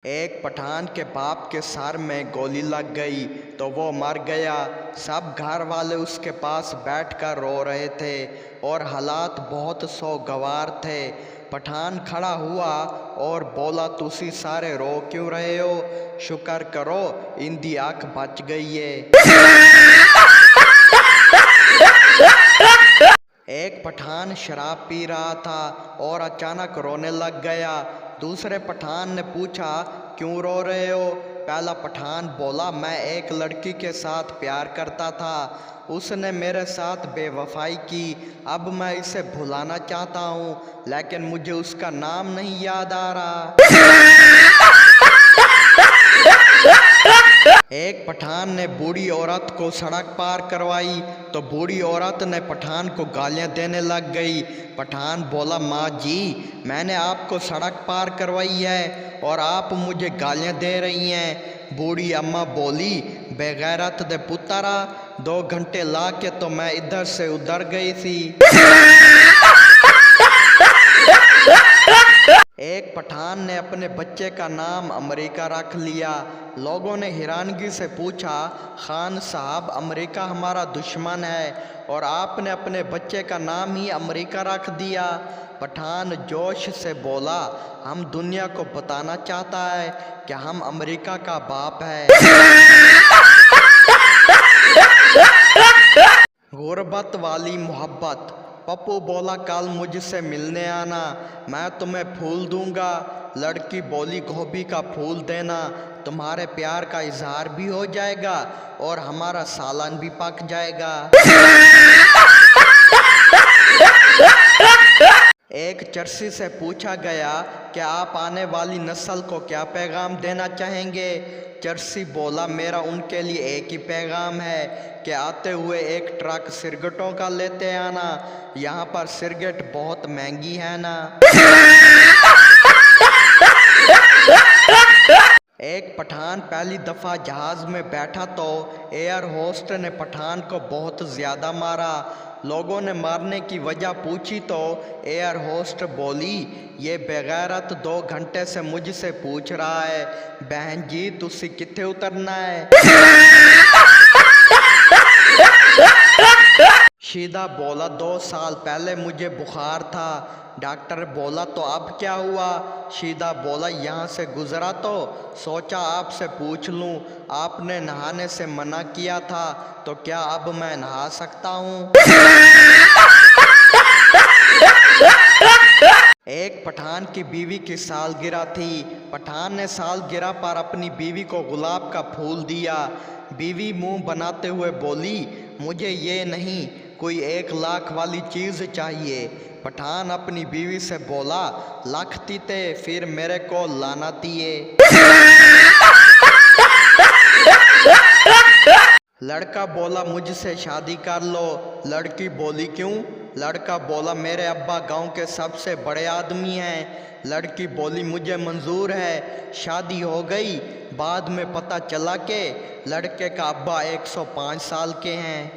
एक पठान के बाप के सर में गोली लग गई तो वो मर गया। सब घर वाले उसके पास बैठकर रो रहे थे और हालात बहुत सोगवार थे। पठान खड़ा हुआ और बोला, तुसी सारे रो क्यों रहे हो? शुक्र करो इंदी आँख बच गई है। एक पठान शराब पी रहा था और अचानक रोने लग गया। दूसरे पठान ने पूछा, क्यों रो रहे हो? पहला पठान बोला, मैं एक लड़की के साथ प्यार करता था, उसने मेरे साथ बेवफाई की। अब मैं इसे भुलाना चाहता हूँ लेकिन मुझे उसका नाम नहीं याद आ रहा। एक पठान ने बूढ़ी औरत को सड़क पार करवाई तो बूढ़ी औरत ने पठान को गालियां देने लग गई। पठान बोला, माँ जी, मैंने आपको सड़क पार करवाई है और आप मुझे गालियां दे रही हैं। बूढ़ी अम्मा बोली, बेगैरत दे पुत्रा, 2 घंटे ला के तो मैं इधर से उधर गई थी। एक पठान ने अपने बच्चे का नाम अमेरिका रख लिया। लोगों ने हैरानगी से पूछा, खान साहब, अमेरिका हमारा दुश्मन है और आपने अपने बच्चे का नाम ही अमेरिका रख दिया। पठान जोश से बोला, हम दुनिया को बताना चाहता है कि हम अमेरिका का बाप है। गुर्बत वाली मोहब्बत। पप्पू बोला, कल मुझसे मिलने आना, मैं तुम्हें फूल दूंगा। लड़की बोली, गोभी का फूल देना, तुम्हारे प्यार का इजहार भी हो जाएगा और हमारा सालन भी पक जाएगा। एक चर्सी से पूछा गया कि आप आने वाली नस्ल को क्या पैगाम देना चाहेंगे? चर्सी बोला, मेरा उनके लिए एक ही पैगाम है कि आते हुए एक ट्रक सिरगटों का लेते आना, यहाँ पर सिरगट बहुत महंगी है ना। एक पठान पहली दफ़ा जहाज़ में बैठा तो एयर होस्ट ने पठान को बहुत ज़्यादा मारा। लोगों ने मारने की वजह पूछी तो एयर होस्ट बोली, ये बेगैरत 2 घंटे से मुझसे पूछ रहा है, बहन जी तुसी कित्थे उतरना है? शीदा बोला, 2 साल पहले मुझे बुखार था। डॉक्टर बोला, तो अब क्या हुआ? शीदा बोला, यहाँ से गुजरा तो सोचा आपसे पूछ लूँ, आपने नहाने से मना किया था तो क्या अब मैं नहा सकता हूँ? एक पठान की बीवी की सालगिरह थी। पठान ने सालगिरह पर अपनी बीवी को गुलाब का फूल दिया। बीवी मुंह बनाते हुए बोली, मुझे ये नहीं, कोई 1 लाख वाली चीज़ चाहिए। पठान अपनी बीवी से बोला, लाख तीते फिर मेरे को लाना दिए। लड़का बोला, मुझसे शादी कर लो। लड़की बोली, क्यों? लड़का बोला, मेरे अब्बा गांव के सबसे बड़े आदमी हैं। लड़की बोली, मुझे मंजूर है। शादी हो गई। बाद में पता चला कि लड़के का अब्बा 105 साल के हैं।